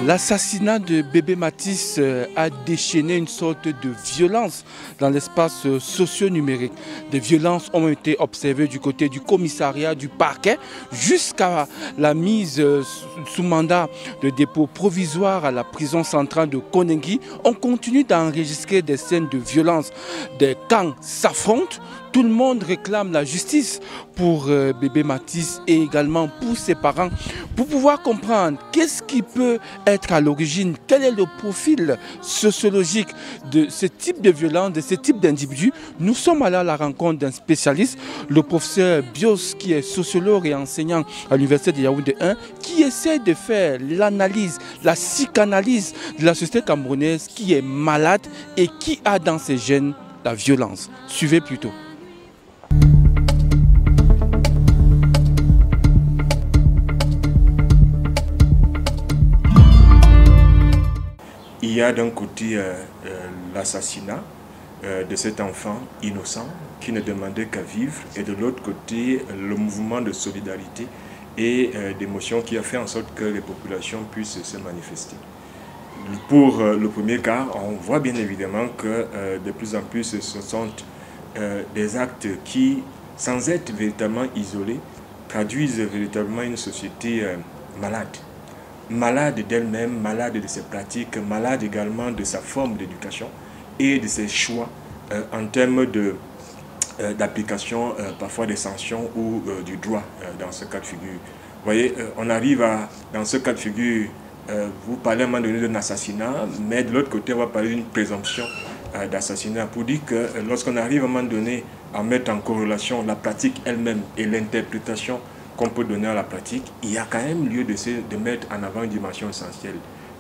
L'assassinat de bébé Matisse a déchaîné une sorte de violence dans l'espace socio-numérique. Des violences ont été observées du côté du commissariat, du parquet, jusqu'à la mise sous mandat de dépôt provisoire à la prison centrale de Konengi. On continue d'enregistrer des scènes de violence. Des camps s'affrontent. Tout le monde réclame la justice pour bébé Matisse et également pour ses parents. Pour pouvoir comprendre qu'est-ce qui peut être à l'origine, quel est le profil sociologique de ce type de violence, de ce type d'individus, nous sommes allés à la rencontre d'un spécialiste, le professeur Bios, qui est sociologue et enseignant à l'université de Yaoundé 1, qui essaie de faire l'analyse, la psychanalyse de la société camerounaise qui est malade et qui a dans ses gènes la violence. Suivez plutôt. Il y a d'un côté l'assassinat de cet enfant innocent qui ne demandait qu'à vivre, et de l'autre côté le mouvement de solidarité et d'émotion qui a fait en sorte que les populations puissent se manifester. Pour le premier cas, on voit bien évidemment que de plus en plus ce sont des actes qui, sans être véritablement isolés, traduisent véritablement une société malade. Malade d'elle-même, malade de ses pratiques, malade également de sa forme d'éducation et de ses choix en termes d'application parfois des sanctions ou du droit dans ce cas de figure. Vous voyez, on arrive dans ce cas de figure, vous parlez à un moment donné d'un assassinat, mais de l'autre côté on va parler d'une présomption d'assassinat, pour dire que lorsqu'on arrive à un moment donné à mettre en corrélation la pratique elle-même et l'interprétation qu'on peut donner à la pratique, il y a quand même lieu de mettre en avant une dimension essentielle.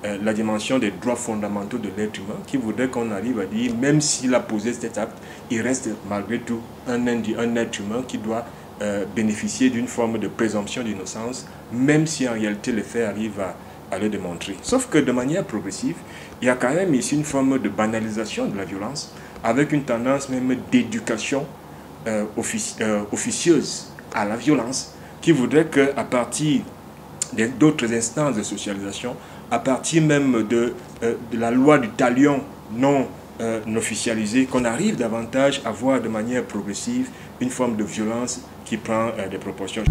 La dimension des droits fondamentaux de l'être humain, qui voudrait qu'on arrive à dire, même s'il a posé cet acte, il reste malgré tout un être humain qui doit bénéficier d'une forme de présomption d'innocence, même si en réalité les faits arrivent à le démontrer. Sauf que de manière progressive, il y a quand même ici une forme de banalisation de la violence, avec une tendance même d'éducation officieuse à la violence, qui voudrait qu'à partir d'autres instances de socialisation, à partir même de la loi du talion non officialisée, qu'on arrive davantage à voir de manière progressive une forme de violence qui prend des proportions.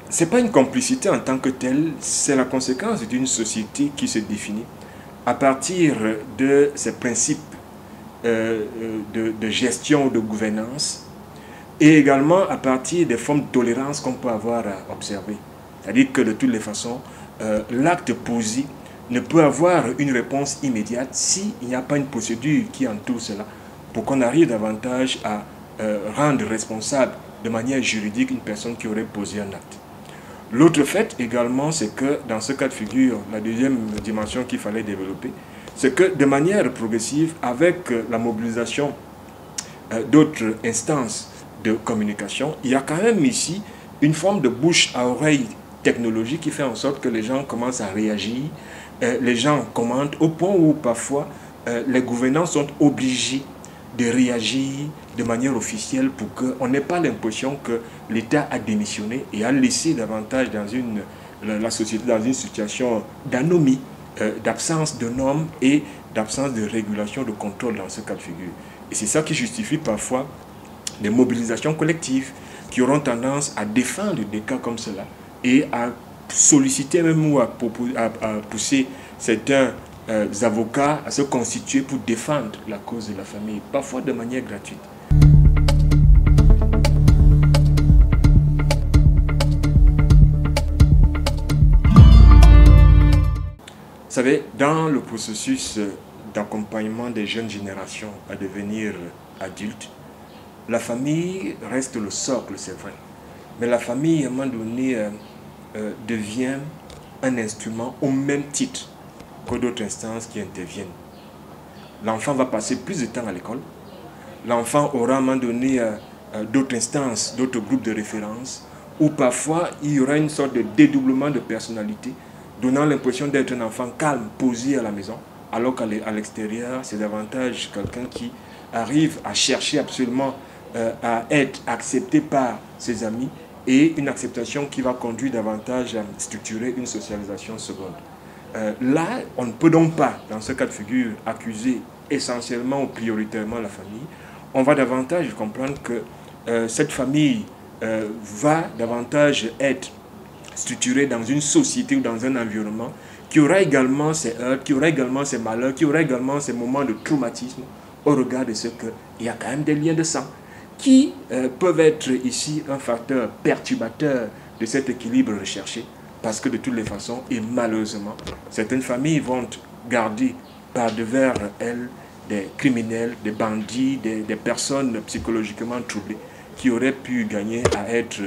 Ce n'est pas une complicité en tant que telle, c'est la conséquence d'une société qui se définit à partir de ces principes de gestion ou de gouvernance, et également à partir des formes de tolérance qu'on peut avoir à observer. C'est-à-dire que de toutes les façons, l'acte posé ne peut avoir une réponse immédiate s'il n'y a pas une procédure qui entoure cela, pour qu'on arrive davantage à rendre responsable de manière juridique une personne qui aurait posé un acte. L'autre fait également, c'est que dans ce cas de figure, la deuxième dimension qu'il fallait développer, c'est que de manière progressive, avec la mobilisation d'autres instances de communication, il y a quand même ici une forme de bouche à oreille technologique qui fait en sorte que les gens commencent à réagir, les gens commentent au point où parfois les gouvernants sont obligés de réagir de manière officielle pour qu'on n'ait pas l'impression que l'État a démissionné et a laissé davantage la société dans une situation d'anomie, d'absence de normes et d'absence de régulation, de contrôle dans ce cas de figure. Et c'est ça qui justifie parfois des mobilisations collectives qui auront tendance à défendre des cas comme cela et à solliciter même ou à pousser certains avocats à se constituer pour défendre la cause de la famille, parfois de manière gratuite. Vous savez, dans le processus d'accompagnement des jeunes générations à devenir adultes, la famille reste le socle, c'est vrai. Mais la famille, à un moment donné, devient un instrument au même titre que d'autres instances qui interviennent. L'enfant va passer plus de temps à l'école. L'enfant aura à un moment donné d'autres instances, d'autres groupes de référence, où parfois il y aura une sorte de dédoublement de personnalité, donnant l'impression d'être un enfant calme, posé à la maison, alors qu'à l'extérieur, c'est davantage quelqu'un qui arrive à chercher absolument à être accepté par ses amis et une acceptation qui va conduire davantage à structurer une socialisation seconde. Là, on ne peut donc pas, dans ce cas de figure, accuser essentiellement ou prioritairement la famille. On va davantage comprendre que cette famille va davantage être structurée dans une société ou dans un environnement qui aura également ses heurts, qui aura également ses malheurs, qui aura également ses moments de traumatisme au regard de ce qu'il y a quand même des liens de sang qui peuvent être ici un facteur perturbateur de cet équilibre recherché, parce que de toutes les façons, et malheureusement, certaines familles vont garder par devers elles des criminels, des bandits, des personnes psychologiquement troublées qui auraient pu gagner à être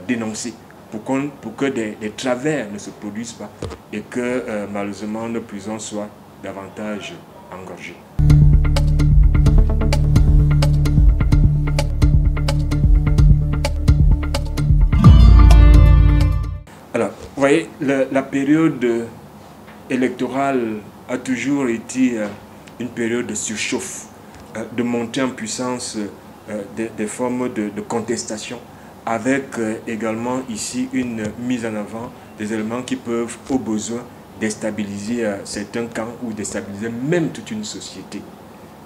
dénoncées pour que des travers ne se produisent pas et que malheureusement nos prisons soient davantage engorgées. Alors, vous voyez, la période électorale a toujours été une période de surchauffe, de montée en puissance des formes de contestation, avec également ici une mise en avant des éléments qui peuvent, au besoin, déstabiliser certains camps ou déstabiliser même toute une société.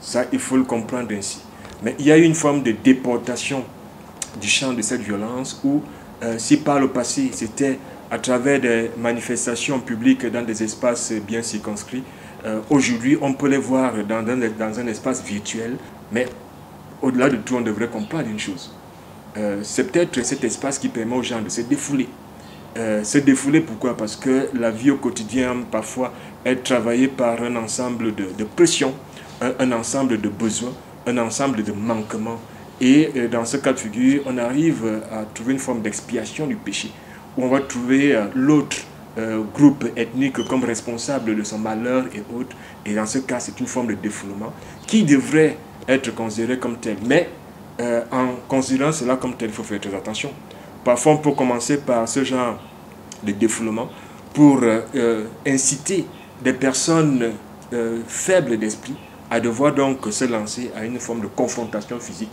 Ça, il faut le comprendre ainsi. Mais il y a eu une forme de déportation du champ de cette violence où, si par le passé, c'était à travers des manifestations publiques dans des espaces bien circonscrits, aujourd'hui, on peut les voir dans un espace virtuel, mais au-delà de tout, on devrait comprendre une chose. C'est peut-être cet espace qui permet aux gens de se défouler. Se défouler, pourquoi? Parce que la vie au quotidien, parfois, est travaillée par un ensemble de pressions, un ensemble de besoins, un ensemble de manquements. Et dans ce cas de figure, on arrive à trouver une forme d'expiation du péché, où on va trouver l'autre groupe ethnique comme responsable de son malheur et autres. Et dans ce cas, c'est une forme de défoulement qui devrait être considérée comme telle. Mais en considérant cela comme tel, il faut faire très attention. Parfois, on peut commencer par ce genre de défoulement pour inciter des personnes faibles d'esprit à devoir donc se lancer à une forme de confrontation physique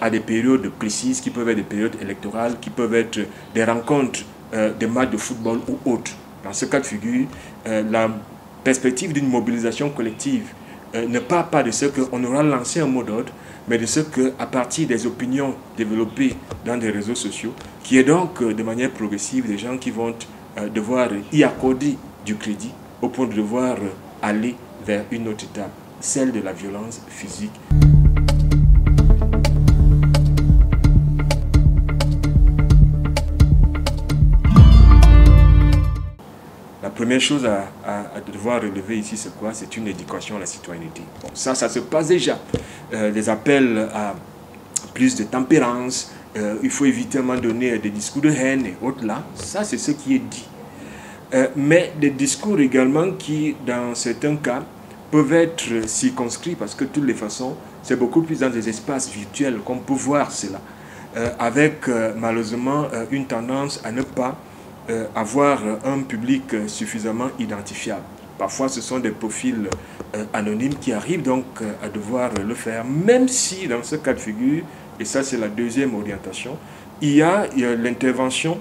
à des périodes précises qui peuvent être des périodes électorales, qui peuvent être des rencontres, des matchs de football ou autres. Dans ce cas de figure, la perspective d'une mobilisation collective ne part pas de ce qu'on aura lancé un mot d'ordre, mais de ce qu'à partir des opinions développées dans des réseaux sociaux, qui est donc de manière progressive des gens qui vont devoir y accorder du crédit au point de devoir aller vers une autre étape, celle de la violence physique. La première chose à devoir relever ici, c'est quoi? C'est une éducation à la citoyenneté. Bon, ça se passe déjà. Les appels à plus de tempérance, il faut éviter à un moment donné des discours de haine et autres là. Ça, c'est ce qui est dit. Mais des discours également qui, dans certains cas, peuvent être circonscrits parce que de toutes les façons, c'est beaucoup plus dans des espaces virtuels qu'on peut voir cela. Avec malheureusement une tendance à ne pas avoir un public suffisamment identifiable. Parfois, ce sont des profils anonymes qui arrivent donc à devoir le faire, même si dans ce cas de figure, et ça c'est la deuxième orientation, il y a l'intervention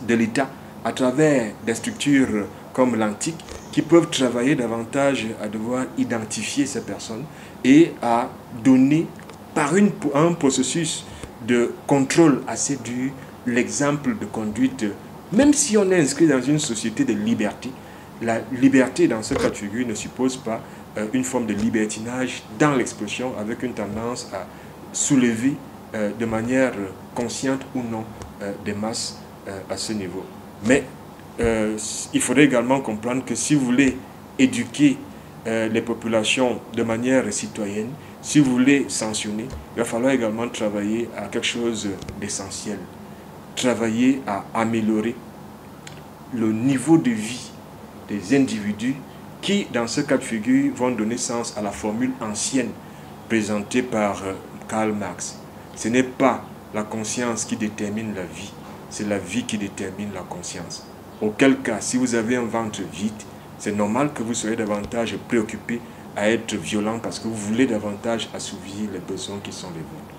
de l'État à travers des structures comme l'Antique qui peuvent travailler davantage à devoir identifier ces personnes et à donner par un processus de contrôle assez dur l'exemple de conduite. Même si on est inscrit dans une société de liberté, la liberté dans ce cas de figure ne suppose pas une forme de libertinage dans l'expression avec une tendance à soulever de manière consciente ou non des masses à ce niveau. Mais il faudrait également comprendre que si vous voulez éduquer les populations de manière citoyenne, si vous voulez sanctionner, il va falloir également travailler à quelque chose d'essentiel. Travailler à améliorer le niveau de vie des individus qui, dans ce cas de figure, vont donner sens à la formule ancienne présentée par Karl Marx. Ce n'est pas la conscience qui détermine la vie, c'est la vie qui détermine la conscience. Auquel cas, si vous avez un ventre vide, c'est normal que vous soyez davantage préoccupé à être violent parce que vous voulez davantage assouvir les besoins qui sont les vôtres.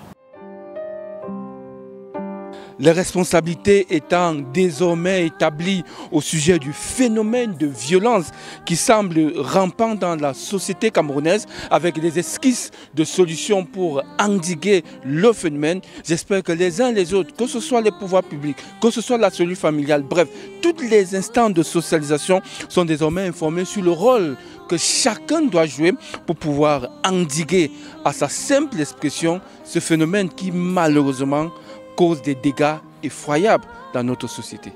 Les responsabilités étant désormais établies au sujet du phénomène de violence qui semble rampant dans la société camerounaise, avec des esquisses de solutions pour endiguer le phénomène, j'espère que les uns les autres, que ce soit les pouvoirs publics, que ce soit la cellule familiale, bref, toutes les instances de socialisation sont désormais informés sur le rôle que chacun doit jouer pour pouvoir endiguer à sa simple expression ce phénomène qui malheureusement cause des dégâts effroyables dans notre société.